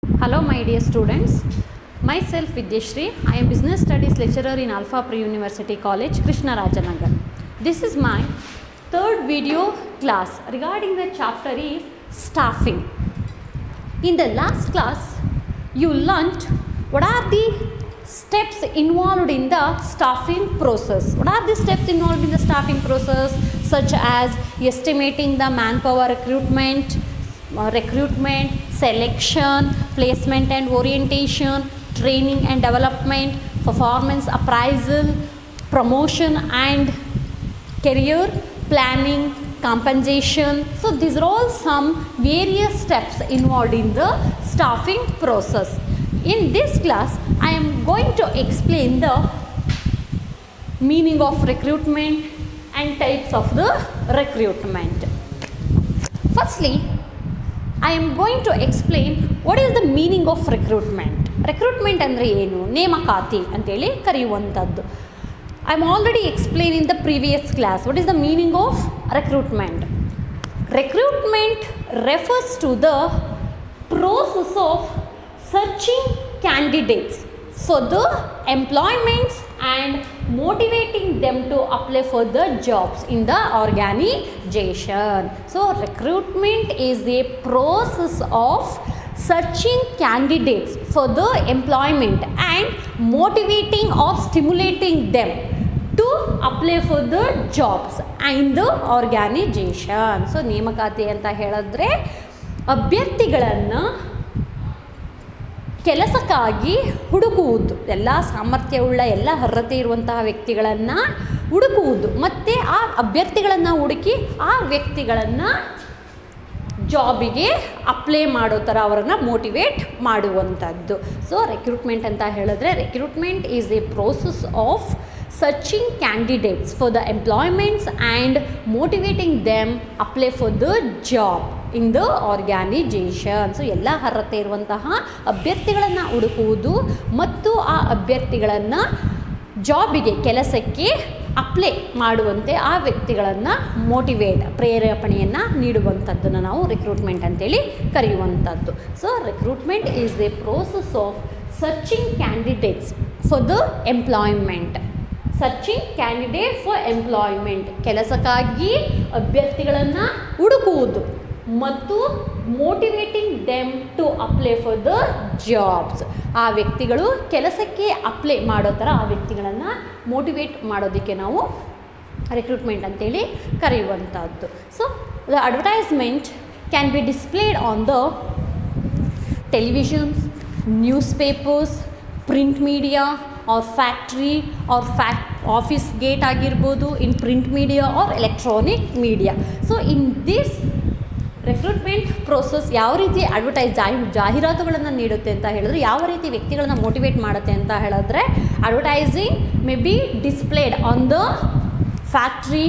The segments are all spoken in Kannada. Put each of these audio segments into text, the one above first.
Hello my dear students, myself Vidya Sharee. I am Business Studies lecturer in Alpha Pre-University College, Nagar. This is my third video class regarding the chapter is staffing. In the last class, you learnt what are the steps involved in the staffing process. What are the steps involved in the staffing process, such as estimating the manpower recruitment, selection, placement and orientation, training and development, performance appraisal, promotion and career planning, compensation. So these are all some various steps involved in the staffing process. In this class, I am going to explain the meaning of recruitment and types of the recruitment. Firstly, I am going to explain what is the meaning of recruitment. Recruitment andre enu? ನೇಮಕಾತಿ ಅಂತೇಳಿ ಕರೆಯುವಂತದ್ದು. I am already explained in the previous class what is the meaning of recruitment. Recruitment refers to the process of searching candidates for the employments and motivating them to apply for the jobs in the organization. So recruitment is a process of searching candidates for the employment and motivating or stimulating them to apply for the jobs in the organization. So ನೇಮಕಾತಿ ಅಂತ ಹೇಳಿದ್ರೆ ಅಭ್ಯರ್ಥಿಗಳನ್ನು ಕೆಲಸಕ್ಕಾಗಿ ಹುಡುಕುವುದು, ಎಲ್ಲ ಸಾಮರ್ಥ್ಯವುಳ್ಳ ಎಲ್ಲ ಅರ್ಹತೆ ಇರುವಂತಹ ವ್ಯಕ್ತಿಗಳನ್ನು ಹುಡುಕುವುದು ಮತ್ತು ಆ ಅಭ್ಯರ್ಥಿಗಳನ್ನು ಹುಡುಕಿ ಆ ವ್ಯಕ್ತಿಗಳನ್ನು ಜಾಬಿಗೆ ಅಪ್ಲೈ ಮಾಡೋ ಥರ ಅವರನ್ನು ಮೋಟಿವೇಟ್ ಮಾಡುವಂಥದ್ದು. ಸೊ ರಿಕ್ರೂಟ್ಮೆಂಟ್ ಅಂತ ಹೇಳಿದ್ರೆ recruitment is a process of searching candidates for the employments and motivating them apply for the job in the organization. So ಎಲ್ಲ ಅರ್ಹತೆ ಇರುವಂತಹ ಅಭ್ಯರ್ಥಿಗಳನ್ನು ಹುಡುಕುವುದು ಮತ್ತು ಆ ಅಭ್ಯರ್ಥಿಗಳನ್ನು ಜಾಬಿಗೆ ಕೆಲಸಕ್ಕೆ ಅಪ್ಲೈ ಮಾಡುವಂತೆ ಆ ವ್ಯಕ್ತಿಗಳನ್ನು ಪ್ರೇರೇಪಣೆಯನ್ನು ನೀಡುವಂಥದ್ದನ್ನು ನಾವು ರಿಕ್ರೂಟ್ಮೆಂಟ್ ಅಂತೇಳಿ ಕರೆಯುವಂಥದ್ದು. So recruitment is a process of searching candidates for the employment. Searching candidate for employment, ಕೆಲಸಕ್ಕಾಗಿ ಅಭ್ಯರ್ಥಿಗಳನ್ನು ಹುಡುಕುವುದು ಮತ್ತು motivating them to apply for the jobs. ಆ ವ್ಯಕ್ತಿಗಳು ಕೆಲಸಕ್ಕೆ ಅಪ್ಲೈ ಮಾಡೋ ಥರ ಆ ವ್ಯಕ್ತಿಗಳನ್ನು ಮೋಟಿವೇಟ್ ಮಾಡೋದಕ್ಕೆ ನಾವು ರಿಕ್ರೂಟ್ಮೆಂಟ್ ಅಂತೇಳಿ ಕರೆಯುವಂಥದ್ದು. So the advertisement can be displayed on the televisions, newspapers, print media or factory or office gate ಆಗಿರ್ಬೋದು, in print media or electronic media. So in this recruitment process ಯಾವ ರೀತಿ ಜಾಹೀರಾತುಗಳನ್ನು ನೀಡುತ್ತೆ ಅಂತ ಹೇಳಿದ್ರೆ, ಯಾವ ರೀತಿ ವ್ಯಕ್ತಿಗಳನ್ನು ಮೋಟಿವೇಟ್ ಮಾಡುತ್ತೆ ಅಂತ ಹೇಳಿದ್ರೆ, advertising may be displayed on the factory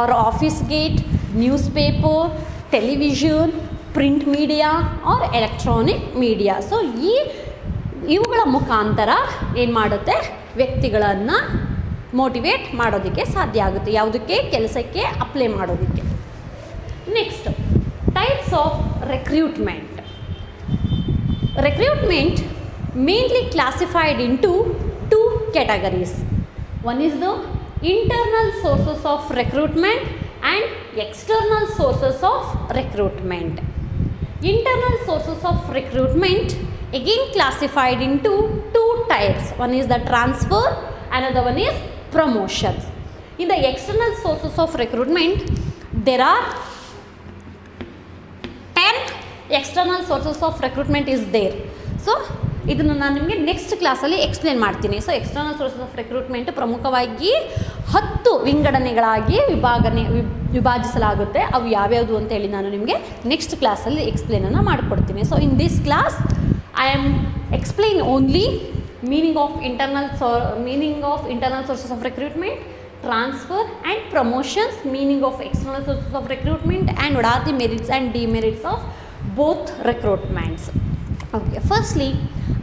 or office gate, newspaper, television, print media or electronic media. So ಇವುಗಳ ಮುಖಾಂತರ ಏನು ಮಾಡುತ್ತೆ, ವ್ಯಕ್ತಿಗಳನ್ನು ಮೋಟಿವೇಟ್ ಮಾಡೋದಕ್ಕೆ ಸಾಧ್ಯ ಆಗುತ್ತೆ, ಯಾವುದಕ್ಕೆ, ಕೆಲಸಕ್ಕೆ ಅಪ್ಲೈ ಮಾಡೋದಕ್ಕೆ. Next, types of recruitment. Recruitment mainly classified into two categories. One is the internal sources of recruitment and external sources of recruitment. Internal sources of recruitment again classified into two types. One is the transfer, another one is promotions. In the external sources of recruitment, there are 10 external sources of recruitment is there. So ಇದನ್ನು ನಾನು ನಿಮಗೆ ನೆಕ್ಸ್ಟ್ ಕ್ಲಾಸಲ್ಲಿ ಎಕ್ಸ್ಪ್ಲೇನ್ ಮಾಡ್ತೀನಿ. So external sources of recruitment ಪ್ರಮುಖವಾಗಿ 10 ವಿಂಗಡಣೆಗಳಾಗಿ ವಿಭಾಜಿಸಲಾಗುತ್ತೆ. ಅವು ಯಾವ್ಯಾವುದು ಅಂತೇಳಿ ನಾನು ನಿಮಗೆ ನೆಕ್ಸ್ಟ್ ಕ್ಲಾಸಲ್ಲಿ ಎಕ್ಸ್ಪ್ಲೇನನ್ನು ಮಾಡಿಕೊಡ್ತೀನಿ. So in this class I am explain only meaning of internal sources of recruitment, transfer and promotions, meaning of external sources of recruitment, and what are the merits and demerits of both recruitments. Okay, firstly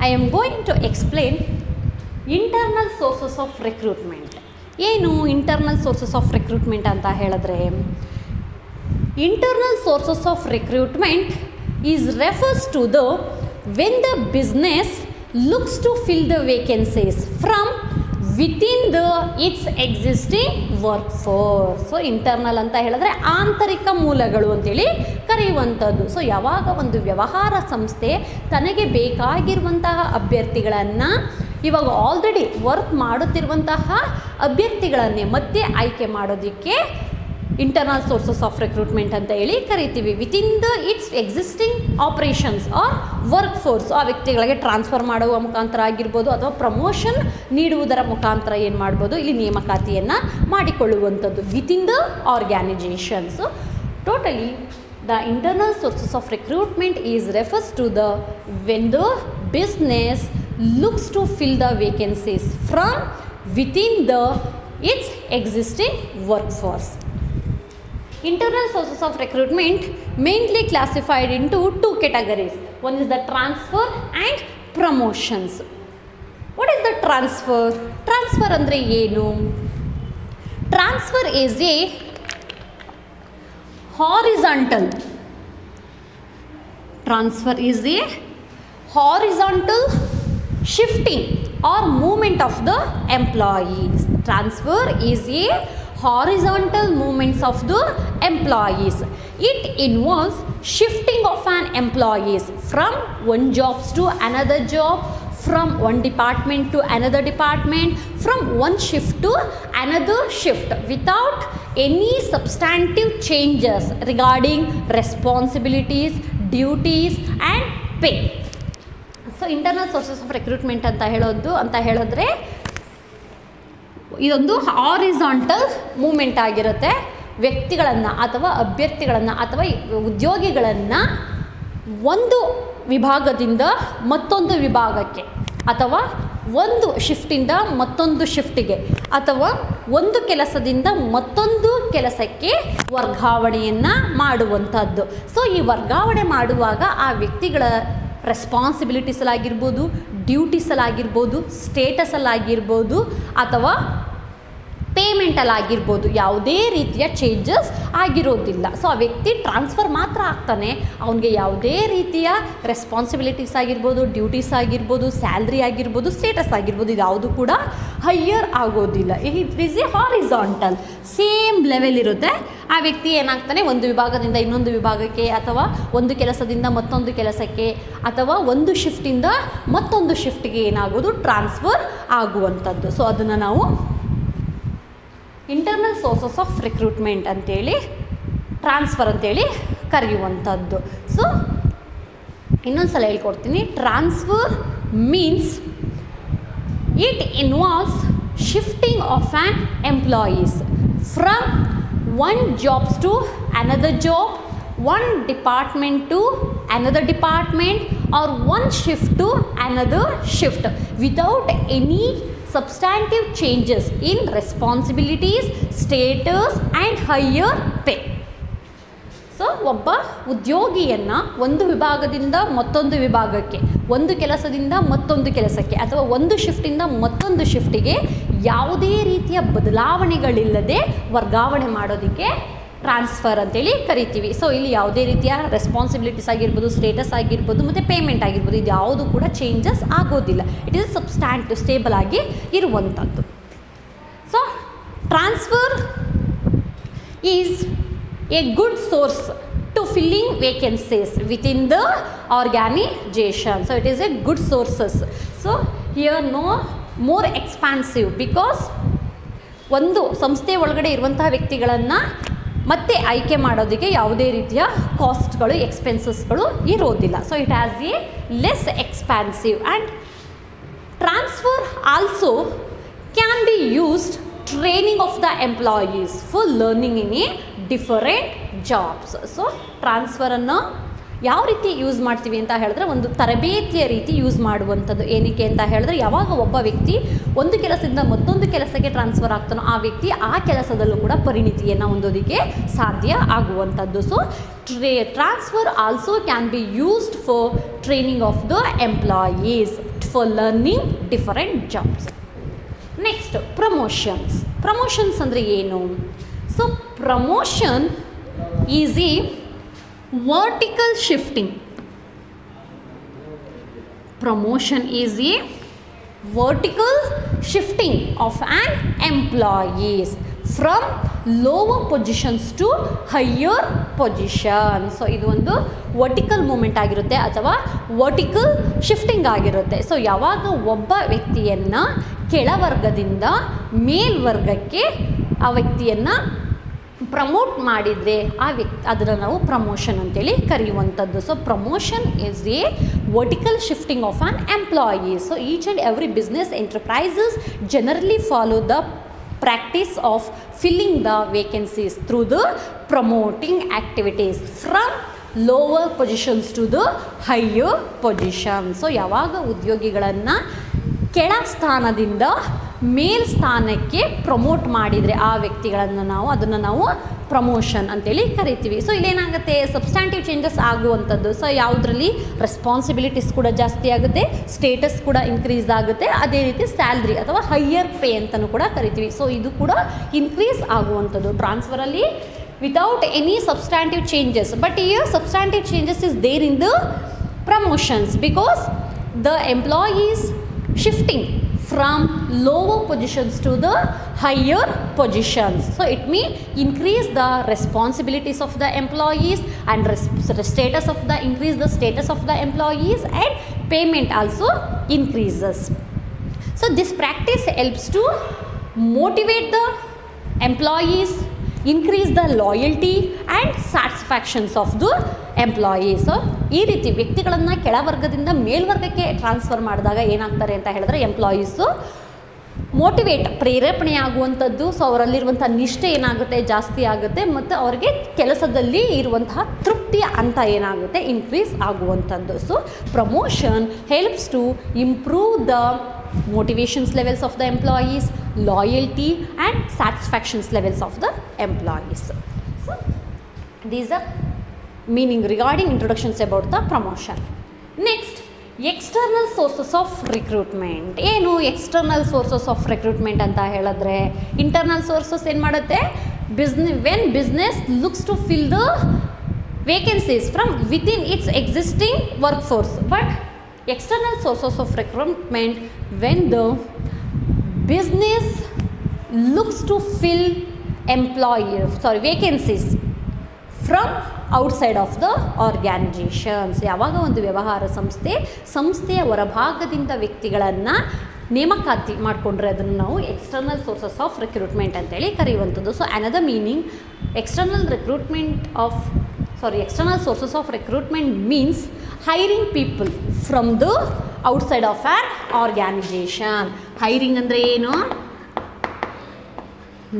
I am going to explain internal sources of recruitment. ಏನು ಇಂಟರ್ನಲ್ ಸೋರ್ಸಸ್ ಆಫ್ ರಿಕ್ರೂಟ್ಮೆಂಟ್ ಅಂತ ಹೇಳಿದ್ರೆ, internal sources of recruitment is refers to the when the business looks to fill the vacancies from within its existing workforce. So internal ಅಂತ ಹೇಳಿದ್ರೆ ಆಂತರಿಕ ಮೂಲಗಳು ಅಂತೇಳಿ ಕರೆಯುವಂಥದ್ದು. ಸೊ ಯಾವಾಗ ಒಂದು ವ್ಯವಹಾರ ಸಂಸ್ಥೆ ತನಗೆ ಬೇಕಾಗಿರುವಂತಹ ಅಭ್ಯರ್ಥಿಗಳನ್ನು ಇವಾಗ ಆಲ್ರೆಡಿ ವರ್ಕ್ ಮಾಡುತ್ತಿರುವಂತಹ ಅಭ್ಯರ್ಥಿಗಳನ್ನೇ ಮತ್ತೆ ಆಯ್ಕೆ ಮಾಡೋದಕ್ಕೆ ಇಂಟರ್ನಲ್ ಸೋರ್ಸಸ್ ಆಫ್ ರಿಕ್ರೂಟ್ಮೆಂಟ್ ಅಂತ ಹೇಳಿ ಕರಿತೀವಿ. Within its existing operations or work force, ಆ ವ್ಯಕ್ತಿಗಳಿಗೆ ಟ್ರಾನ್ಸ್ಫರ್ ಮಾಡುವ ಮುಖಾಂತರ ಆಗಿರ್ಬೋದು ಅಥವಾ ಪ್ರಮೋಷನ್ ನೀಡುವುದರ ಮುಖಾಂತರ ಏನು ಮಾಡ್ಬೋದು, ಇಲ್ಲಿ ನೇಮಕಾತಿಯನ್ನು ಮಾಡಿಕೊಳ್ಳುವಂಥದ್ದು within the organisations. Totally the internal sources of recruitment is refers to the when the business looks to fill the vacancies from within its existing workforce. Internal sources of recruitment mainly classified into two categories. One is the transfer and promotions. What is the transfer? Transfer andre ಏನು? Transfer is a horizontal. Transfer is a horizontal shifting or movement of the employees. Transfer is a horizontal movements of the employees. It involves shifting of an employees from one jobs to another job, from one department to another department, from one shift to another shift without any substantive changes regarding responsibilities, duties and pay. So internal sources of recruitment ಅಂತ ಹೇಳಿದ್ರೆ ಇದೊಂದು ಹಾರಿಜಾಂಟಲ್ ಮೂಮೆಂಟ್ ಆಗಿರುತ್ತೆ. ವ್ಯಕ್ತಿಗಳನ್ನು ಅಥವಾ ಅಭ್ಯರ್ಥಿಗಳನ್ನು ಅಥವಾ ಉದ್ಯೋಗಿಗಳನ್ನು ಒಂದು ವಿಭಾಗದಿಂದ ಮತ್ತೊಂದು ವಿಭಾಗಕ್ಕೆ ಅಥವಾ ಒಂದು ಶಿಫ್ಟಿಂದ ಮತ್ತೊಂದು ಶಿಫ್ಟಿಗೆ ಅಥವಾ ಒಂದು ಕೆಲಸದಿಂದ ಮತ್ತೊಂದು ಕೆಲಸಕ್ಕೆ ವರ್ಗಾವಣೆಯನ್ನು ಮಾಡುವಂಥದ್ದು. ಸೊ ಈ ವರ್ಗಾವಣೆ ಮಾಡುವಾಗ ಆ ವ್ಯಕ್ತಿಗಳ ರೆಸ್ಪಾನ್ಸಿಬಿಲಿಟೀಸಲ್ಲಾಗಿರ್ಬೋದು, ಡ್ಯೂಟೀಸಲ್ಲಾಗಿರ್ಬೋದು, ಸ್ಟೇಟಸಲ್ಲಾಗಿರ್ಬೋದು ಅಥವಾ ಪೇಮೆಂಟಲ್ಲಾಗಿರ್ಬೋದು ಯಾವುದೇ ರೀತಿಯ ಚೇಂಜಸ್ ಆಗಿರೋದಿಲ್ಲ. ಸೊ ಆ ವ್ಯಕ್ತಿ ಟ್ರಾನ್ಸ್ಫರ್ ಮಾತ್ರ ಆಗ್ತಾನೆ, ಅವನಿಗೆ ಯಾವುದೇ ರೀತಿಯ ರೆಸ್ಪಾನ್ಸಿಬಿಲಿಟೀಸ್ ಆಗಿರ್ಬೋದು, ಡ್ಯೂಟೀಸ್ ಆಗಿರ್ಬೋದು, ಸ್ಯಾಲ್ರಿ ಆಗಿರ್ಬೋದು, ಸ್ಟೇಟಸ್ ಆಗಿರ್ಬೋದು, ಇದು ಯಾವುದು ಕೂಡ ಹೈಯರ್ ಆಗೋದಿಲ್ಲ. It is A horizontal, same level ಇರುತ್ತೆ. ಆ ವ್ಯಕ್ತಿ ಏನಾಗ್ತಾನೆ, ಒಂದು ವಿಭಾಗದಿಂದ ಇನ್ನೊಂದು ವಿಭಾಗಕ್ಕೆ ಅಥವಾ ಒಂದು ಕೆಲಸದಿಂದ ಮತ್ತೊಂದು ಕೆಲಸಕ್ಕೆ ಅಥವಾ ಒಂದು ಶಿಫ್ಟಿಂದ ಮತ್ತೊಂದು ಶಿಫ್ಟ್ಗೆ ಏನಾಗೋದು, ಟ್ರಾನ್ಸ್ಫರ್ ಆಗುವಂಥದ್ದು. ಸೊ ಅದನ್ನು ನಾವು ಇಂಟರ್ನಲ್ ಸೋರ್ಸಸ್ ಆಫ್ ರಿಕ್ರೂಟ್ಮೆಂಟ್ ಅಂತೇಳಿ, ಟ್ರಾನ್ಸ್ಫರ್ ಅಂತೇಳಿ ಕರೆಯುವಂಥದ್ದು. ಸೊ ಇನ್ನೊಂದು ಸಲ ಹೇಳ್ಕೊಡ್ತೀನಿ. Transfer means it involves shifting of an employees from one jobs to another job, one department to another department or one shift to another shift without any substantive changes in responsibilities, status and higher pay. So ಒಬ್ಬ ಉದ್ಯೋಗಿಯನ್ನು ಒಂದು ವಿಭಾಗದಿಂದ ಮತ್ತೊಂದು ವಿಭಾಗಕ್ಕೆ, ಒಂದು ಕೆಲಸದಿಂದ ಮತ್ತೊಂದು ಕೆಲಸಕ್ಕೆ ಅಥವಾ ಒಂದು ಶಿಫ್ಟಿಂದ ಮತ್ತೊಂದು ಶಿಫ್ಟಿಗೆ ಯಾವುದೇ ರೀತಿಯ ಬದಲಾವಣೆಗಳಿಲ್ಲದೆ ವರ್ಗಾವಣೆ ಮಾಡೋದಕ್ಕೆ ಟ್ರಾನ್ಸ್ಫರ್ ಅಂತೇಳಿ ಕರಿತೀವಿ. ಸೊ ಇಲ್ಲಿ ಯಾವುದೇ ರೀತಿಯ ರೆಸ್ಪಾನ್ಸಿಬಿಲಿಟೀಸ್ ಆಗಿರ್ಬೋದು, ಸ್ಟೇಟಸ್ ಆಗಿರ್ಬೋದು ಮತ್ತು ಪೇಮೆಂಟ್ ಆಗಿರ್ಬೋದು, ಇದು ಯಾವುದು ಕೂಡ ಚೇಂಜಸ್ ಆಗೋದಿಲ್ಲ. ಇಟ್ ಈಸ್ ಸಬ್ಸ್ಟ್ಯಾಂಟಿವ್, ಸ್ಟೇಬಲ್ ಆಗಿ ಇರುವಂಥದ್ದು. So transfer is a good source to filling vacancies within the organization. So it is a good sources. So here no more expansive because ಒಂದು ಸಂಸ್ಥೆ ಒಳಗಡೆ ಇರುವಂತಹ ವ್ಯಕ್ತಿಗಳನ್ನು ಮತ್ತೆ ಆಯ್ಕೆ ಮಾಡೋದಕ್ಕೆ ಯಾವುದೇ ರೀತಿಯ ಕಾಸ್ಟ್ಗಳು, ಎಕ್ಸ್ಪೆನ್ಸಸ್ಗಳು ಇರೋದಿಲ್ಲ. So it has a less expansive and transfer also can be used training of the employees for learning in a different jobs. So ಟ್ರಾನ್ಸ್ಫರನ್ನು ಯಾವ ರೀತಿ ಯೂಸ್ ಮಾಡ್ತೀವಿ ಅಂತ ಹೇಳಿದ್ರೆ, ಒಂದು ತರಬೇತಿಯ ರೀತಿ ಯೂಸ್ ಮಾಡುವಂಥದ್ದು. ಏನಕ್ಕೆ ಅಂತ ಹೇಳಿದ್ರೆ, ಯಾವಾಗ ಒಬ್ಬ ವ್ಯಕ್ತಿ ಒಂದು ಕೆಲಸದಿಂದ ಮತ್ತೊಂದು ಕೆಲಸಕ್ಕೆ ಟ್ರಾನ್ಸ್ಫರ್ ಆಗ್ತಾನೋ ಆ ವ್ಯಕ್ತಿ ಆ ಕೆಲಸದಲ್ಲೂ ಕೂಡ ಪರಿಣಿತಿಯನ್ನು ಹೊಂದೋದಕ್ಕೆ ಸಾಧ್ಯ ಆಗುವಂಥದ್ದು. So transfer also can be used for training of the employees for learning different jobs. Next promotions. Promotions ಅಂದರೆ ಏನು? So promotion is a vertical shifting promotion is a vertical shifting of an employees from lower positions to higher position. So ಇದು ಒಂದು ವರ್ಟಿಕಲ್ ಮೂಮೆಂಟ್ ಆಗಿರುತ್ತೆ ಅಥವಾ ವರ್ಟಿಕಲ್ ಶಿಫ್ಟಿಂಗ್ ಆಗಿರುತ್ತೆ. ಸೊ ಯಾವಾಗ ಒಬ್ಬ ವ್ಯಕ್ತಿಯನ್ನು ಕೆಳವರ್ಗದಿಂದ ಮೇಲ್ವರ್ಗಕ್ಕೆ ಆ ವ್ಯಕ್ತಿಯನ್ನು ಪ್ರಮೋಟ್ ಮಾಡಿದರೆ ಅದನ್ನು ನಾವು ಪ್ರಮೋಷನ್ ಅಂತೇಳಿ ಕರೆಯುವಂಥದ್ದು. So promotion is a vertical shifting of an employees. So each and every business enterprises generally follow the practice of filling the vacancies through the promoting activities from lower positions to the higher positions. So ಯಾವಾಗ ಉದ್ಯೋಗಿಗಳನ್ನು ಕೆಳ ಸ್ಥಾನದಿಂದ ಮೇಲ್ ಸ್ಥಾನಕ್ಕೆ ಪ್ರಮೋಟ್ ಮಾಡಿದರೆ ಆ ವ್ಯಕ್ತಿಗಳನ್ನು ಅದನ್ನು ನಾವು ಪ್ರಮೋಷನ್ ಅಂತೇಳಿ ಕರಿತೀವಿ. ಸೊ ಇಲ್ಲೇನಾಗುತ್ತೆ, ಸಬ್ಸ್ಟ್ಯಾಂಟಿವ್ ಚೇಂಜಸ್ ಆಗುವಂಥದ್ದು. ಸೊ ಯಾವುದರಲ್ಲಿ ರೆಸ್ಪಾನ್ಸಿಬಿಲಿಟೀಸ್ ಕೂಡ ಜಾಸ್ತಿ ಆಗುತ್ತೆ, ಸ್ಟೇಟಸ್ ಕೂಡ ಇನ್ಕ್ರೀಸ್ ಆಗುತ್ತೆ, ಅದೇ ರೀತಿ ಸ್ಯಾಲ್ರಿ ಅಥವಾ ಹೈಯರ್ ಪೇ ಅಂತಲೂ ಕೂಡ ಕರಿತೀವಿ. ಸೊ ಇದು ಕೂಡ ಇನ್ಕ್ರೀಸ್ ಆಗುವಂಥದ್ದು ಟ್ರಾನ್ಸ್ಫರಲ್ಲಿ without any substantive changes. But here substantive changes is there in the promotions because the employees shifting from lower positions to the higher positions. So it may increase the responsibilities of the employees and status of the increase the status of the employees and payment also increases. So this practice helps to motivate the employees, increase the loyalty and satisfactions of the employees. ಈ ರೀತಿ ವ್ಯಕ್ತಿಗಳನ್ನು ಕೆಳವರ್ಗದಿಂದ ಮೇಲ್ವರ್ಗಕ್ಕೆ ಟ್ರಾನ್ಸ್ಫರ್ ಮಾಡಿದಾಗ ಏನಾಗ್ತಾರೆ ಅಂತ ಹೇಳಿದ್ರೆ ಎಂಪ್ಲಾಯೀಸು ಪ್ರೇರೇಪಣೆ ಆಗುವಂಥದ್ದು. ಸೊ ಅವರಲ್ಲಿರುವಂಥ ನಿಷ್ಠೆ ಏನಾಗುತ್ತೆ, ಜಾಸ್ತಿ ಆಗುತ್ತೆ ಮತ್ತು ಅವರಿಗೆ ಕೆಲಸದಲ್ಲಿ ಇರುವಂತಹ ತೃಪ್ತಿಯ ಅಂತ ಏನಾಗುತ್ತೆ ಇನ್ಕ್ರೀಸ್ ಆಗುವಂಥದ್ದು. So promotion helps to improve the motivations levels of the employees, loyalty and satisfactions levels of the employees. So these are meaning regarding introductions about the promotion. Next, external sources of recruitment. ಏನು ಎಕ್ಸ್ಟರ್ನಲ್ ಸೋರ್ಸಸ್ ಆಫ್ ರಿಕ್ರೂಟ್ಮೆಂಟ್ ಅಂತ ಹೇಳಿದ್ರೆ, ಇಂಟರ್ನಲ್ ಸೋರ್ಸಸ್ ಏನು ಮಾಡುತ್ತೆ, when business looks to fill the vacancies from within its existing work force. But external sources of recruitment when the business looks to fill vacancies from outside of the organizations. ಯಾವಾಗ ಒಂದು ವ್ಯವಹಾರ ಸಂಸ್ಥೆಯ ಹೊರಭಾಗದಿಂದ ವ್ಯಕ್ತಿಗಳನ್ನು ನೇಮಕಾತಿ ಮಾಡಿಕೊಂಡ್ರೆ ಅದನ್ನು ನಾವು ಎಕ್ಸ್ಟರ್ನಲ್ ಸೋರ್ಸಸ್ ಆಫ್ ರಿಕ್ರೂಟ್ಮೆಂಟ್ ಅಂತೇಳಿ ಕರೆಯುವಂಥದ್ದು. So another meaning external sources of recruitment means hiring people from the outside of an organization. hiring ಅಂದರೆ ಏನು,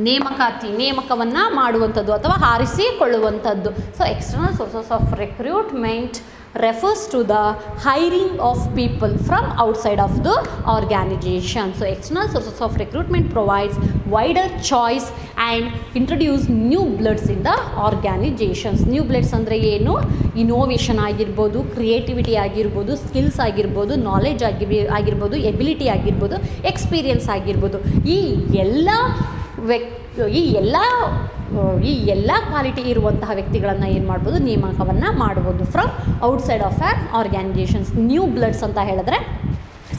ನೇಮಕವನ್ನು ಮಾಡುವಂಥದ್ದು ಅಥವಾ ಆರಿಸಿಕೊಳ್ಳುವಂಥದ್ದು. So external sources of recruitment refers to the hiring of people from outside of the organization. So external sources of recruitment provides wider choice and introduce new bloods in the organizations. New bloods ಅಂದರೆ ಏನು, ಇನೋವೇಷನ್ ಆಗಿರ್ಬೋದು, ಕ್ರಿಯೇಟಿವಿಟಿ ಆಗಿರ್ಬೋದು, ಸ್ಕಿಲ್ಸ್ ಆಗಿರ್ಬೋದು, ನಾಲೆಡ್ಜ್ ಆಗಿರ್ಬೋದು, ಎಬಿಲಿಟಿ ಆಗಿರ್ಬೋದು, ಎಕ್ಸ್ಪೀರಿಯನ್ಸ್ ಆಗಿರ್ಬೋದು, ಈ ಎಲ್ಲ ಕ್ವಾಲಿಟಿ ಇರುವಂತಹ ವ್ಯಕ್ತಿಗಳನ್ನು ಏನು ಮಾಡ್ಬೋದು, ನೇಮಕವನ್ನು ಮಾಡ್ಬೋದು from outside of an organizations. New bloods ಅಂತ ಹೇಳಿದ್ರೆ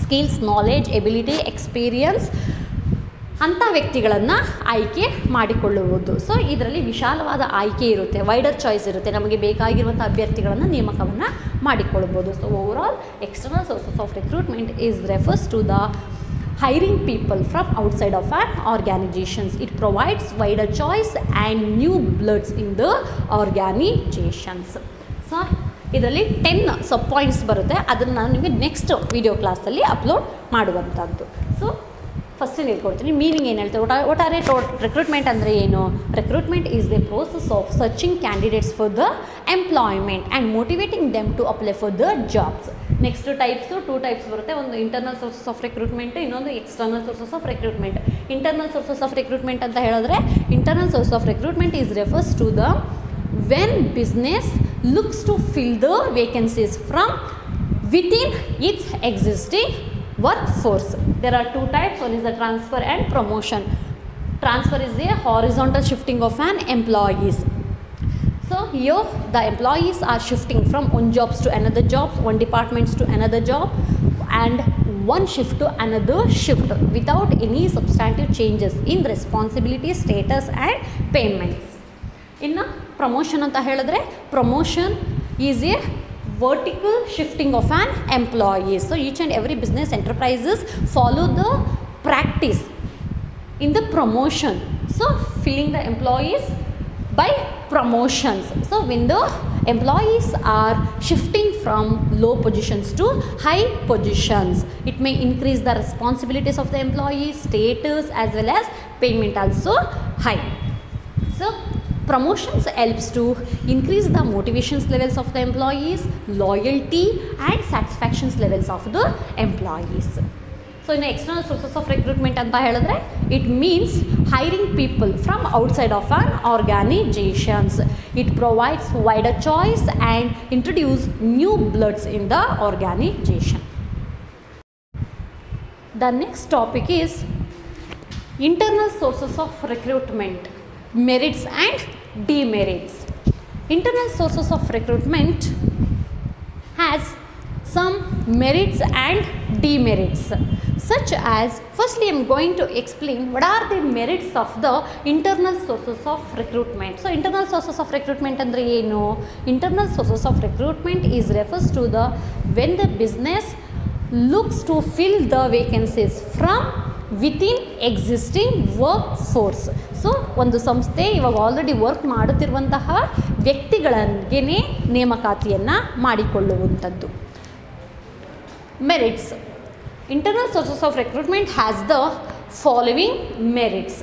ಸ್ಕಿಲ್ಸ್, ನಾಲೆಡ್ಜ್, ಎಬಿಲಿಟಿ, ಎಕ್ಸ್ಪೀರಿಯನ್ಸ್ ಅಂಥ ವ್ಯಕ್ತಿಗಳನ್ನು ಆಯ್ಕೆ ಮಾಡಿಕೊಳ್ಳುವುದು. ಸೊ ಇದರಲ್ಲಿ ವಿಶಾಲವಾದ ಆಯ್ಕೆ ಇರುತ್ತೆ, ವೈಡರ್ ಚಾಯ್ಸ್ ಇರುತ್ತೆ, ನಮಗೆ ಬೇಕಾಗಿರುವಂಥ ಅಭ್ಯರ್ಥಿಗಳನ್ನು ನೇಮಕವನ್ನು ಮಾಡಿಕೊಳ್ಳಬಹುದು. So overall external sources of recruitment refers to the hiring people from outside of our organizations. It provides wider choice and new bloods in the organizations. So ಇದರಲ್ಲಿ 10 ಸಬ್ ಪಾಯಿಂಟ್ಸ್ ಬರುತ್ತೆ, ಅದನ್ನು ನಾನು ನಿಮಗೆ ನೆಕ್ಸ್ಟ್ ವಿಡಿಯೋ ಕ್ಲಾಸಲ್ಲಿ ಅಪ್ಲೋಡ್ ಮಾಡುವಂಥದ್ದು. ಸೊ ಫಸ್ಟ್ ಹೇಳ್ಕೊಡ್ತೀನಿ ಮೀನಿಂಗ್ ಏನು ಹೇಳ್ತಾರೆ, ಒಟ್ಟಾರೆ ರಿಕ್ರೂಟ್ಮೆಂಟ್ ಅಂದರೆ ಏನು. Recruitment is the process of searching candidates for the employment and motivating them to apply for the jobs. Next two types ಬರುತ್ತೆ, ಒಂದು ಇಂಟರ್ನಲ್ ಸೋರ್ಸಸ್ ಆಫ್ ರಿಕ್ರೂಟ್ಮೆಂಟ್, ಇನ್ನೊಂದು external sources of recruitment. Internal sources of recruitment ಅಂತ ಹೇಳಿದ್ರೆ, internal source of recruitment is refers to the when business looks to fill the vacancies from within its existing workforce. There are two types, one is the transfer and promotion. Transfer is a horizontal shifting of an employees So here the employees are shifting from one jobs to another jobs, one departments to another job, and one shift to another shift without any substantive changes in responsibility, status and payments. ಇನ್ನು ಪ್ರಮೋಷನ್ ಅಂತ ಹೇಳಿದ್ರೆ promotion is A vertical shifting of an employee. So each and every business enterprises follow the practice in the promotion. So filling the employees by promotions. So when the employees are shifting from low positions to high positions, it may increase the responsibilities of the employee, status as well as payment also high. So promotions helps to increase the motivations levels of the employees, loyalty and satisfaction levels of the employees. So in external sources of recruitment anta helidre, it means hiring people from outside of an organizations. It provides wider choice and introduce new bloods in the organization. The next topic is internal sources of recruitment, merits and demerits. Internal sources of recruitment has some merits and demerits, such as, firstly I am going to explain what are the merits of the internal sources of recruitment. So internal sources of recruitment andre eno? Internal sources of recruitment is refers to the when the business looks to fill the vacancies from within existing workforce. So ಒಂದು ಸಂಸ್ಥೆ ಇವಾಗ ಆಲ್ರೆಡಿ ವರ್ಕ್ ಮಾಡುತ್ತಿರುವಂತಹ ವ್ಯಕ್ತಿಗಳಿಗೆ ನೇಮಕಾತಿಯನ್ನು ಮಾಡಿಕೊಳ್ಳುವಂಥದ್ದು. Merits. Internal sources of recruitment has the following merits.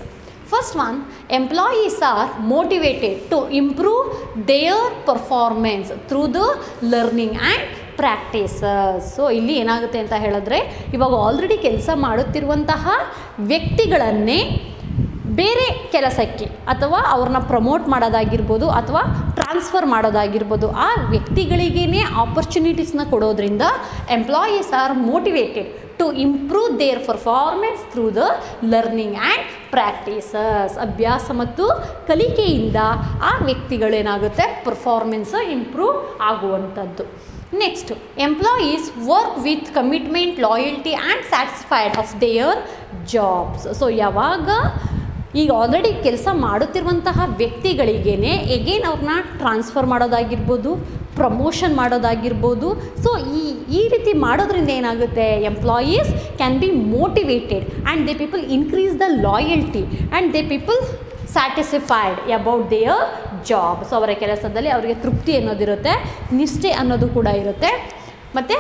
First one, employees are motivated to improve their performance through the learning and practices. So ಇಲ್ಲಿ ಏನಾಗುತ್ತೆ ಅಂತ ಹೇಳಿದ್ರೆ, ಇವಾಗ ಆಲ್ರೆಡಿ ಕೆಲಸ ಮಾಡುತ್ತಿರುವಂತಹ ವ್ಯಕ್ತಿಗಳನ್ನೇ ಬೇರೆ ಕೆಲಸಕ್ಕೆ ಅಥವಾ ಅವ್ರನ್ನ ಪ್ರಮೋಟ್ ಮಾಡೋದಾಗಿರ್ಬೋದು ಅಥವಾ ಟ್ರಾನ್ಸ್ಫರ್ ಮಾಡೋದಾಗಿರ್ಬೋದು, ಆ ವ್ಯಕ್ತಿಗಳಿಗೇ ಆಪರ್ಚುನಿಟೀಸ್ನ ಕೊಡೋದ್ರಿಂದ employees are motivated to improve their performance through the learning and practices. ಅಭ್ಯಾಸ ಮತ್ತು ಕಲಿಕೆಯಿಂದ ಆ ವ್ಯಕ್ತಿಗಳೇನಾಗುತ್ತೆ ಪರ್ಫಾರ್ಮೆನ್ಸ್ ಇಂಪ್ರೂವ್ ಆಗುವಂಥದ್ದು. Next, employees work with commitment, loyalty and satisfied of their jobs. So ಯಾವಾಗ ಈಗ ಆಲ್ರೆಡಿ ಕೆಲಸ ಮಾಡುತ್ತಿರುವಂತಹ ವ್ಯಕ್ತಿಗಳಿಗೇ ಎಗೇನ್ ಅವ್ರನ್ನ ಟ್ರಾನ್ಸ್ಫರ್ ಮಾಡೋದಾಗಿರ್ಬೋದು, ಪ್ರಮೋಷನ್ ಮಾಡೋದಾಗಿರ್ಬೋದು. ಸೊ ಈ ರೀತಿ ಮಾಡೋದ್ರಿಂದ ಏನಾಗುತ್ತೆ, employees can be motivated and they people increase the loyalty and they people satisfied about their job. So ಅವರ ಕೆಲಸದಲ್ಲಿ ಅವರಿಗೆ ತೃಪ್ತಿ ಅನ್ನೋದಿರುತ್ತೆ, ನಿಷ್ಠೆ ಅನ್ನೋದು ಕೂಡ ಇರುತ್ತೆ, ಮತ್ತು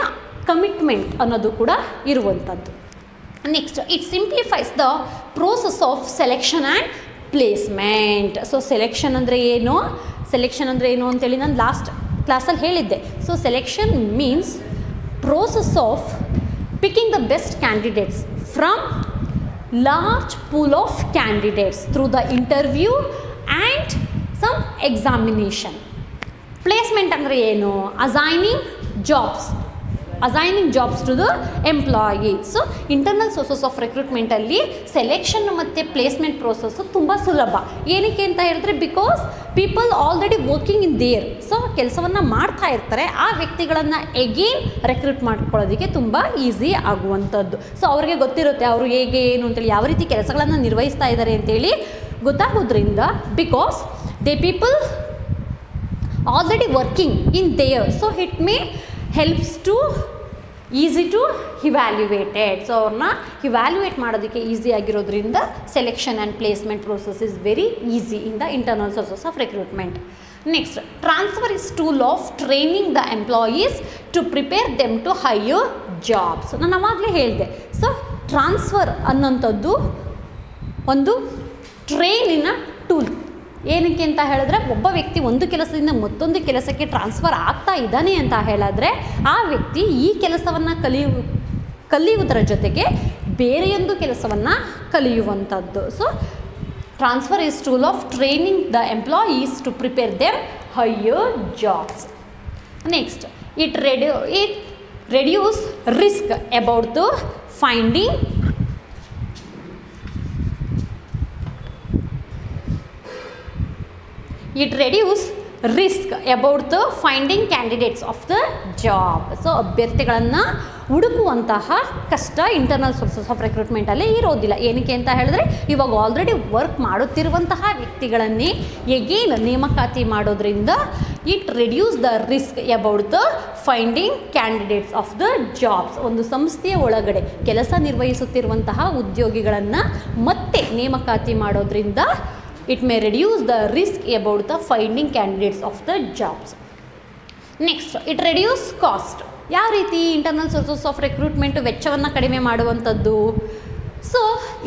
ಕಮಿಟ್ಮೆಂಟ್ ಅನ್ನೋದು ಕೂಡ ಇರುವಂಥದ್ದು. Next, it simplifies the process of selection and placement. So selection ಅಂದರೆ ಏನು, ಸೆಲೆಕ್ಷನ್ ಅಂದರೆ ಏನು ಅಂತೇಳಿ ನಾನು ಲಾಸ್ಟ್ ಕ್ಲಾಸಲ್ಲಿ ಹೇಳಿದ್ದೆ. So selection means process of picking the best candidates from large pool of candidates through the interview and some examination. Placement ಅಂದರೆ ಏನು, assigning jobs to the employee. So internal sources of ರಿಕ್ರೂಟ್ಮೆಂಟಲ್ಲಿ ಸೆಲೆಕ್ಷನ್ ಮತ್ತು ಪ್ಲೇಸ್ಮೆಂಟ್ ಪ್ರೋಸೆಸ್ಸು ತುಂಬ ಸುಲಭ. ಏನಕ್ಕೆ ಅಂತ ಹೇಳಿದ್ರೆ, because people already working in there. So ಕೆಲಸವನ್ನು ಮಾಡ್ತಾ ಇರ್ತಾರೆ, ಆ ವ್ಯಕ್ತಿಗಳನ್ನು ಎಗೇನ್ ರೆಕ್ರೂಟ್ ಮಾಡ್ಕೊಳ್ಳೋದಕ್ಕೆ ತುಂಬ ಈಸಿ ಆಗುವಂಥದ್ದು. ಸೊ ಅವ್ರಿಗೆ ಗೊತ್ತಿರುತ್ತೆ ಅವರು ಹೇಗೆ ಏನು ಅಂತೇಳಿ, ಯಾವ ರೀತಿ ಕೆಲಸಗಳನ್ನು ನಿರ್ವಹಿಸ್ತಾ ಇದ್ದಾರೆ ಅಂತೇಳಿ ಗೊತ್ತಾಗೋದ್ರಿಂದ, because they people already working in there, so it may helps to easy to evaluated. So ಅವ್ರನ್ನ ಇವ್ಯಾಲ್ಯುವೇಟ್ ಮಾಡೋದಕ್ಕೆ ಈಸಿ ಆಗಿರೋದ್ರಿಂದ selection and placement process is very easy in the internal sources of recruitment. Next, transfer is tool of training the employees to prepare them to higher jobs. ನಾನು ಅವಾಗಲೇ ಹೇಳಿದೆ. ಸೊ ಟ್ರಾನ್ಸ್ಫರ್ ಅನ್ನೋಂಥದ್ದು ಒಂದು ಟ್ರೈನಿನ ಟೂಲ್. ಏನಕ್ಕೆ ಅಂತ ಹೇಳಿದ್ರೆ, ಒಬ್ಬ ವ್ಯಕ್ತಿ ಒಂದು ಕೆಲಸದಿಂದ ಮತ್ತೊಂದು ಕೆಲಸಕ್ಕೆ ಟ್ರಾನ್ಸ್ಫರ್ ಆಗ್ತಾ ಇದ್ದಾನೆ ಅಂತ ಹೇಳಿದ್ರೆ, ಆ ವ್ಯಕ್ತಿ ಈ ಕೆಲಸವನ್ನು ಕಲಿಯುವುದರ ಜೊತೆಗೆ ಬೇರೆಯೊಂದು ಕೆಲಸವನ್ನು ಕಲಿಯುವಂಥದ್ದು. So transfer is tool of training the employees to prepare them higher jobs. Next, it reduce risk about the finding It reduces risk about the finding candidates of the job. So ಅಭ್ಯರ್ಥಿಗಳನ್ನು ಹುಡುಕುವಂತಹ ಕಷ್ಟ ಇಂಟರ್ನಲ್ ಸೋರ್ಸಸ್ ಆಫ್ ರಿಕ್ರೂಟ್ಮೆಂಟಲ್ಲಿ ಇರೋದಿಲ್ಲ. ಏನಕ್ಕೆ ಅಂತ ಹೇಳಿದ್ರೆ ಇವಾಗ ಆಲ್ರೆಡಿ ವರ್ಕ್ ಮಾಡುತ್ತಿರುವಂತಹ ವ್ಯಕ್ತಿಗಳನ್ನೇ ಎಗೇನ್ ನೇಮಕಾತಿ ಮಾಡೋದ್ರಿಂದ it reduce the risk about the finding candidates of the jobs. ಒಂದು ಸಂಸ್ಥೆಯ ಒಳಗಡೆ ಕೆಲಸ ನಿರ್ವಹಿಸುತ್ತಿರುವಂತಹ ಉದ್ಯೋಗಿಗಳನ್ನು ಮತ್ತೆ ನೇಮಕಾತಿ ಮಾಡೋದ್ರಿಂದ it may reduce the risk about the finding candidates of the jobs. Next, it reduce cost. ಯಾವ ರೀತಿ ಇಂಟರ್ನಲ್ ಸೋರ್ಸಸ್ ಆಫ್ ರಿಕ್ರೂಟ್ಮೆಂಟ್ ವೆಚ್ಚವನ್ನು ಕಡಿಮೆ ಮಾಡುವಂಥದ್ದು? So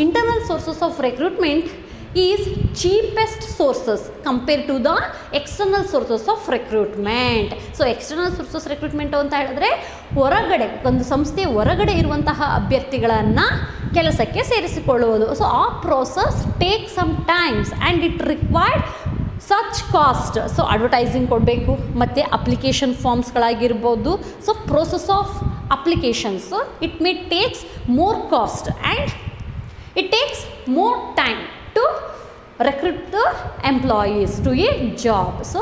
internal sources of recruitment is cheapest sources compare to the external sources of recruitment. So external sources recruitment ಅಂತ ಹೇಳಿದ್ರೆ ಹೊರಗಡೆ ಒಂದು ಸಂಸ್ಥೆಯ ಹೊರಗಡೆ ಇರುವಂತಹ ಅಭ್ಯರ್ಥಿಗಳನ್ನು ಕೆಲಸಕ್ಕೆ ಸೇರಿಸಿಕೊಳ್ಳುವುದು. ಸೊ ಆ process take some times and it required such cost. So advertising ಕೊಡಬೇಕು ಮತ್ತು ಅಪ್ಲಿಕೇಶನ್ ಫಾರ್ಮ್ಸ್ಗಳಾಗಿರ್ಬೋದು. So process of applications it may takes more cost and it takes more time to recruit the employees to a job. So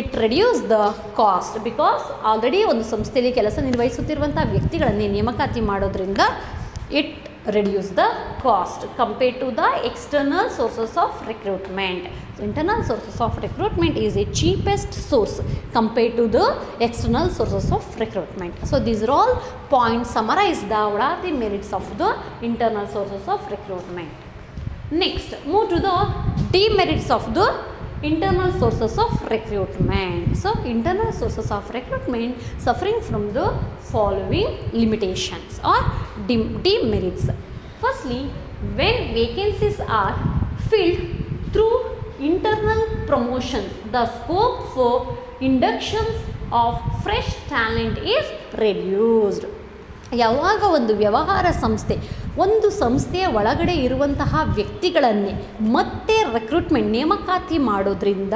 it reduce the cost because already ಒಂದು ಸಂಸ್ಥೆಯಲ್ಲಿ ಕೆಲಸ ನಿರ್ವಹಿಸುತ್ತಿರುವಂಥ ವ್ಯಕ್ತಿಗಳನ್ನೇ ನೇಮಕಾತಿ ಮಾಡೋದ್ರಿಂದ it reduce the cost compared to the external sources of recruitment. So internal sources of recruitment is a cheapest source compared to the external sources of recruitment. So these are all points summarize the what are the merits of the internal sources of recruitment. Next, move to the demerits of the internal sources of recruitment. So internal sources of recruitment suffering from the following limitations or demerits. Firstly, when vacancies are filled through internal promotions, the scope for inductions of fresh talent is reduced. ಯಾವಾಗ ಒಂದು ವ್ಯವಹಾರ ಸಂಸ್ಥೆ ಒಂದು ಸಂಸ್ಥೆಯ ಒಳಗಡೆ ಇರುವಂತಹ ವ್ಯಕ್ತಿಗಳನ್ನೇ ಮತ್ತೆ ರಿಕ್ರೂಟ್ಮೆಂಟ್ ನೇಮಕಾತಿ ಮಾಡೋದ್ರಿಂದ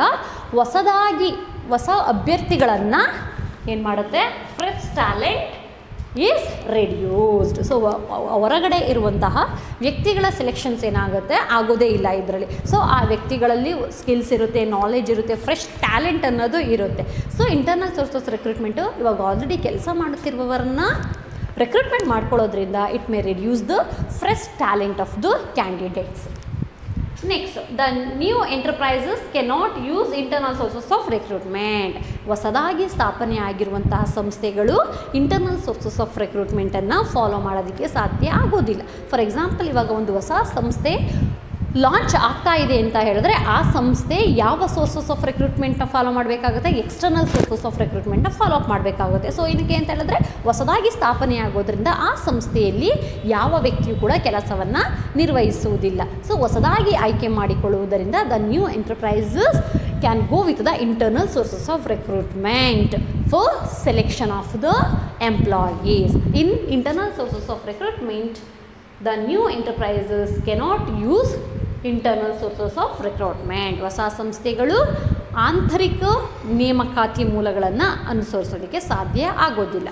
ಹೊಸ ಅಭ್ಯರ್ಥಿಗಳನ್ನು ಏನು ಮಾಡುತ್ತೆ, fresh talent is reduced. So ಹೊರಗಡೆ ಇರುವಂತಹ ವ್ಯಕ್ತಿಗಳ ಸೆಲೆಕ್ಷನ್ಸ್ ಏನಾಗುತ್ತೆ, ಆಗೋದೇ ಇಲ್ಲ ಇದರಲ್ಲಿ. ಸೊ ಆ ವ್ಯಕ್ತಿಗಳಲ್ಲಿ ಸ್ಕಿಲ್ಸ್ ಇರುತ್ತೆ, ನಾಲೆಜ್ ಇರುತ್ತೆ, ಫ್ರೆಶ್ ಟ್ಯಾಲೆಂಟ್ ಅನ್ನೋದು ಇರುತ್ತೆ. ಸೊ ಇಂಟರ್ನಲ್ ಸೋರ್ಸಸ್ ರಿಕ್ರೂಟ್ಮೆಂಟು ಇವಾಗ ಆಲ್ರೆಡಿ ಕೆಲಸ ಮಾಡುತ್ತಿರುವವರನ್ನು ರಿಕ್ರೂಟ್ಮೆಂಟ್ ಮಾಡ್ಕೊಳ್ಳೋದ್ರಿಂದ it may reduce the fresh talent of the candidates. Next, the new enterprises cannot use internal sources of recruitment. ಹೊಸದಾಗಿ ಸ್ಥಾಪನೆ ಆಗಿರುವಂತಹ ಸಂಸ್ಥೆಗಳು ಇಂಟರ್ನಲ್ ಸೋರ್ಸಸ್ ಆಫ್ ರಿಕ್ರೂಟ್ಮೆಂಟನ್ನು ಫಾಲೋ ಮಾಡೋದಕ್ಕೆ ಸಾಧ್ಯ ಆಗೋದಿಲ್ಲ. ಫಾರ್ ಎಕ್ಸಾಂಪಲ್, ಇವಾಗ ಒಂದು ಹೊಸ ಸಂಸ್ಥೆ ಲಾಂಚ್ ಆಗ್ತಾ ಇದೆ ಅಂತ ಹೇಳಿದ್ರೆ ಆ ಸಂಸ್ಥೆ ಯಾವ ಸೋರ್ಸಸ್ ಆಫ್ ರಿಕ್ರೂಟ್ಮೆಂಟ್ನ ಫಾಲೋ ಮಾಡಬೇಕಾಗುತ್ತೆ, ಎಕ್ಸ್ಟರ್ನಲ್ ಸೋರ್ಸಸ್ ಆಫ್ ರಿಕ್ರೂಟ್ಮೆಂಟ್ನ ಫಾಲೋ ಅಪ್ ಮಾಡಬೇಕಾಗುತ್ತೆ. ಸೊ ಏನಕ್ಕೆ ಅಂತ ಹೇಳಿದ್ರೆ ಹೊಸದಾಗಿ ಸ್ಥಾಪನೆ ಆಗೋದ್ರಿಂದ ಆ ಸಂಸ್ಥೆಯಲ್ಲಿ ಯಾವ ವ್ಯಕ್ತಿಯೂ ಕೂಡ ಕೆಲಸವನ್ನು ನಿರ್ವಹಿಸುವುದಿಲ್ಲ. ಸೊ ಹೊಸದಾಗಿ ಆಯ್ಕೆ ಮಾಡಿಕೊಳ್ಳುವುದರಿಂದ the new enterprises can go with the internal sources of recruitment for selection of the employees. In internal sources of recruitment the new enterprises cannot use internal sources of recruitment. ಹೊಸ ಸಂಸ್ಥೆಗಳು ಆಂತರಿಕ ನೇಮಕಾತಿ ಮೂಲಗಳನ್ನು ಅನುಸರಿಸೋದಕ್ಕೆ ಸಾಧ್ಯ ಆಗೋದಿಲ್ಲ.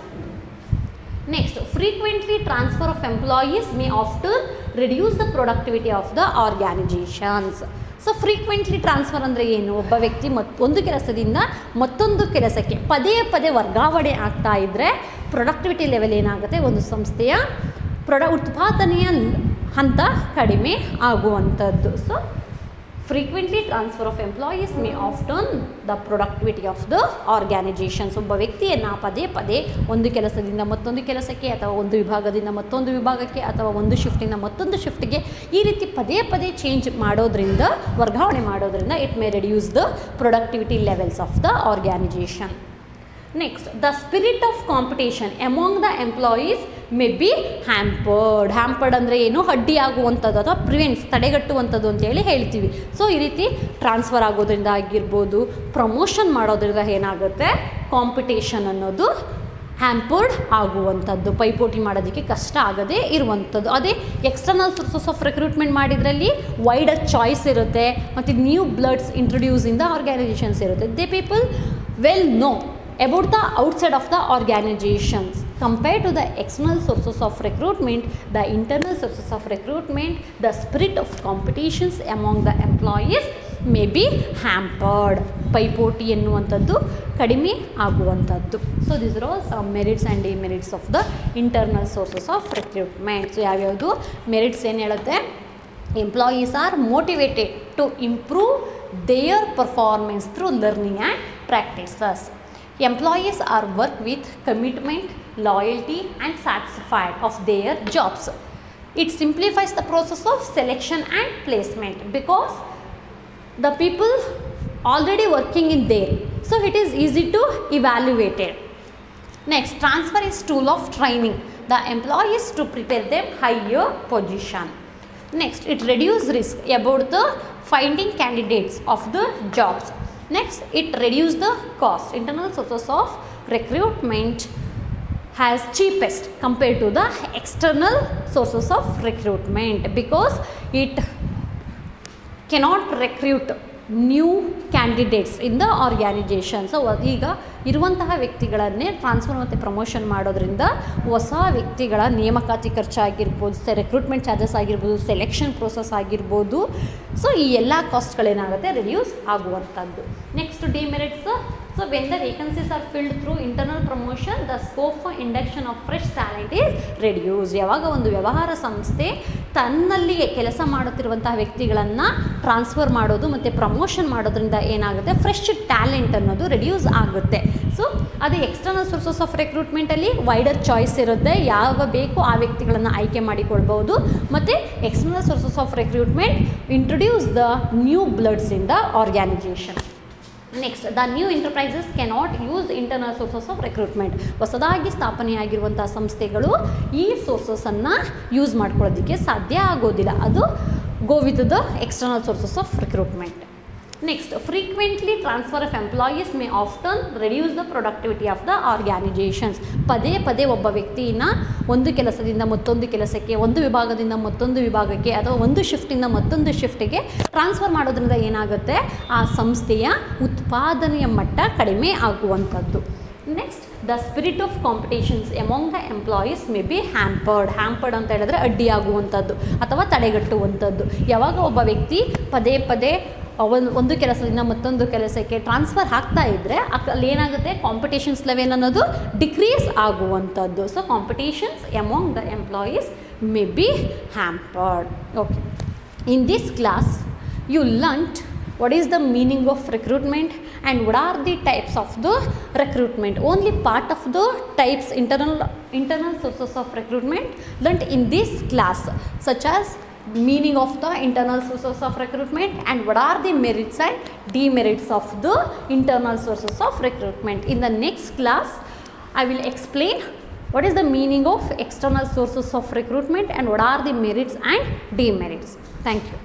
Next, frequently transfer of employees may after reduce the productivity of the organizations. So frequently transfer ಅಂದರೆ ಏನು? ಒಬ್ಬ ವ್ಯಕ್ತಿ ಒಂದು ಕೆಲಸದಿಂದ ಮತ್ತೊಂದು ಕೆಲಸಕ್ಕೆ ಪದೇ ಪದೇ ವರ್ಗಾವಣೆ ಆಗ್ತಾ ಇದ್ದರೆ ಪ್ರೊಡಕ್ಟಿವಿಟಿ ಲೆವೆಲ್ ಏನಾಗುತ್ತೆ, ಒಂದು ಸಂಸ್ಥೆಯ ಉತ್ಪಾದನೆಯ ಹಂತ ಕಡಿಮೆ ಆಗುವಂಥದ್ದು. So frequently transfer of employees may often the productivity of the organizations. ಒಬ್ಬ ವ್ಯಕ್ತಿಯನ್ನು ಪದೇ ಪದೇ ಒಂದು ಕೆಲಸದಿಂದ ಮತ್ತೊಂದು ಕೆಲಸಕ್ಕೆ ಅಥವಾ ಒಂದು ವಿಭಾಗದಿಂದ ಮತ್ತೊಂದು ವಿಭಾಗಕ್ಕೆ ಅಥವಾ ಒಂದು ಶಿಫ್ಟಿಂದ ಮತ್ತೊಂದು ಶಿಫ್ಟ್ಗೆ ಈ ರೀತಿ ಪದೇ ಪದೇ ಚೇಂಜ್ ಮಾಡೋದ್ರಿಂದ, ವರ್ಗಾವಣೆ ಮಾಡೋದ್ರಿಂದ it may reduce the productivity levels of the organization. Next, the spirit of competition among the employees may be hampered. Hampered ಅಂದರೆ ಏನು? ಅಡ್ಡಿ ಆಗುವಂಥದ್ದು ಅಥವಾ ಪ್ರಿವೆಂಟ್ಸ್, ತಡೆಗಟ್ಟುವಂಥದ್ದು ಅಂತೇಳಿ ಹೇಳ್ತೀವಿ. ಸೊ ಈ ರೀತಿ ಟ್ರಾನ್ಸ್ಫರ್ ಆಗೋದ್ರಿಂದ ಆಗಿರ್ಬೋದು, ಪ್ರಮೋಷನ್ ಮಾಡೋದ್ರಿಂದ ಏನಾಗುತ್ತೆ, ಕಾಂಪಿಟೇಷನ್ ಅನ್ನೋದು ಹ್ಯಾಂಪರ್ಡ್ ಆಗುವಂಥದ್ದು, ಪೈಪೋಟಿ ಮಾಡೋದಕ್ಕೆ ಕಷ್ಟ ಆಗದೇ ಇರುವಂಥದ್ದು. ಅದೇ ಎಕ್ಸ್ಟರ್ನಲ್ ಸೋರ್ಸಸ್ ಆಫ್ ರಿಕ್ರೂಟ್ಮೆಂಟ್ ಮಾಡಿದ್ರಲ್ಲಿ ವೈಡರ್ ಚಾಯ್ಸ್ ಇರುತ್ತೆ ಮತ್ತು new bloods introduce in the organizations ಇರುತ್ತೆ. They people well know about the outside of the organizations. Compared to the external sources of recruitment, the internal sources of recruitment, the spirit of competitions among the employees may be hampered. ಪೈಪೋಟಿ ಎನ್ನುವಂಥದ್ದು ಕಡಿಮೆ ಆಗುವಂಥದ್ದು. So this are all some merits and demerits of the internal sources of recruitment. So ಯಾವ್ಯಾವುದು ಮೆರಿಟ್ಸ್ ಏನು ಹೇಳುತ್ತೆ? Employees are motivated to improve their performance through learning and practices. Employees are work with commitment, loyalty and satisfied of their jobs. It simplifies the process of selection and placement because the people already working in there, so it is easy to evaluate it. Next, transfer is tool of training the employees to prepare them higher position. Next, it reduce risk about the finding candidates of the jobs. Next, it reduce the cost. Internal sources of recruitment has cheapest compared to the external sources of recruitment because it cannot recruit new candidates in the organization. So ಈಗ ಇರುವಂತಹ ವ್ಯಕ್ತಿಗಳನ್ನೇ ಟ್ರಾನ್ಸ್ಫರ್ ಮತ್ತು ಪ್ರಮೋಷನ್ ಮಾಡೋದ್ರಿಂದ ಹೊಸ ವ್ಯಕ್ತಿಗಳ ನೇಮಕಾತಿ ಖರ್ಚಾಗಿರ್ಬೋದು, ರಿಕ್ರೂಟ್ಮೆಂಟ್ ಚಾರ್ಜಸ್ ಆಗಿರ್ಬೋದು, ಸೆಲೆಕ್ಷನ್ ಪ್ರೋಸೆಸ್ ಆಗಿರ್ಬೋದು. ಸೊ ಈ ಎಲ್ಲ ಕಾಸ್ಟ್ಗಳೇನಾಗುತ್ತೆ ರಿಡ್ಯೂಸ್ ಆಗುವಂಥದ್ದು. Next demerits. So when the vacancies R filled through internal promotion the scope for induction of fresh talent is reduce. ಯಾವಾಗ ಒಂದು ವ್ಯವಹಾರ ಸಂಸ್ಥೆ ತನ್ನಲ್ಲಿಗೆ ಕೆಲಸ ಮಾಡುತ್ತಿರುವಂತಹ ವ್ಯಕ್ತಿಗಳನ್ನು ಟ್ರಾನ್ಸ್ಫರ್ ಮಾಡೋದು ಮತ್ತು ಪ್ರಮೋಷನ್ ಮಾಡೋದ್ರಿಂದ ಏನಾಗುತ್ತೆ, ಫ್ರೆಶ್ ಟ್ಯಾಲೆಂಟ್ ಅನ್ನೋದು ರೆಡ್ಯೂಸ್ ಆಗುತ್ತೆ. ಸೊ ಅದೇ ಎಕ್ಸ್ಟರ್ನಲ್ ಸೋರ್ಸಸ್ ಆಫ್ ರಿಕ್ರೂಟ್ಮೆಂಟಲ್ಲಿ ವೈಡರ್ ಚಾಯ್ಸ್ ಇರುತ್ತೆ, ಯಾವ ಬೇಕು ಆ ವ್ಯಕ್ತಿಗಳನ್ನು ಆಯ್ಕೆ ಮಾಡಿಕೊಳ್ಬೋದು. ಮತ್ತು external sources of recruitment introduce the new bloods in the organization. Next, the new enterprises cannot use internal sources of recruitment. ಹೊಸದಾಗಿ ಸ್ಥಾಪನೆಯಾಗಿರುವಂಥ ಸಂಸ್ಥೆಗಳು ಈ ಸೋರ್ಸಸನ್ನು ಯೂಸ್ ಮಾಡ್ಕೊಳ್ಳೋದಕ್ಕೆ ಸಾಧ್ಯ ಆಗೋದಿಲ್ಲ. ಅದು go with the external sources of recruitment. Next, frequently transfer of employees may often reduce the productivity of the organizations. ಪದೇ ಪದೇ ಒಬ್ಬ ವ್ಯಕ್ತಿಯನ್ನು ಒಂದು ಕೆಲಸದಿಂದ ಮತ್ತೊಂದು ಕೆಲಸಕ್ಕೆ, ಒಂದು ವಿಭಾಗದಿಂದ ಮತ್ತೊಂದು ವಿಭಾಗಕ್ಕೆ ಅಥವಾ ಒಂದು ಶಿಫ್ಟಿಂದ ಮತ್ತೊಂದು ಶಿಫ್ಟಿಗೆ ಟ್ರಾನ್ಸ್ಫರ್ ಮಾಡೋದ್ರಿಂದ ಏನಾಗುತ್ತೆ, ಆ ಸಂಸ್ಥೆಯ ಉತ್ಪಾದನೆಯ ಮಟ್ಟ ಕಡಿಮೆ ಆಗುವಂಥದ್ದು. Next, the spirit of competitions among the employees may be hampered ಅಂತ ಹೇಳಿದ್ರೆ ಅಡ್ಡಿಯಾಗುವಂಥದ್ದು ಅಥವಾ ತಡೆಗಟ್ಟುವಂಥದ್ದು. ಯಾವಾಗ ಒಬ್ಬ ವ್ಯಕ್ತಿ ಪದೇ ಪದೇ ಒಂದು ಕೆಲಸದಿಂದ ಮತ್ತೊಂದು ಕೆಲಸಕ್ಕೆ ಟ್ರಾನ್ಸ್ಫರ್ ಆಗ್ತಾ ಇದ್ದರೆ ಅಲ್ಲಿ ಏನಾಗುತ್ತೆ, ಕಾಂಪಿಟೇಷನ್ಸ್ ಲೆವೆಲ್ ಅನ್ನೋದು ಡಿಕ್ರೀಸ್ ಆಗುವಂಥದ್ದು. So competitions among the employees may be hampered. Okay, in this class you learnt what is the meaning of recruitment and what are the types of the recruitment. Only part of the types, internal sources of recruitment learnt in this class, such as meaning of the internal sources of recruitment and what are the merits and demerits of the internal sources of recruitment. In the next class I will explain what is the meaning of external sources of recruitment and what are the merits and demerits. Thank you.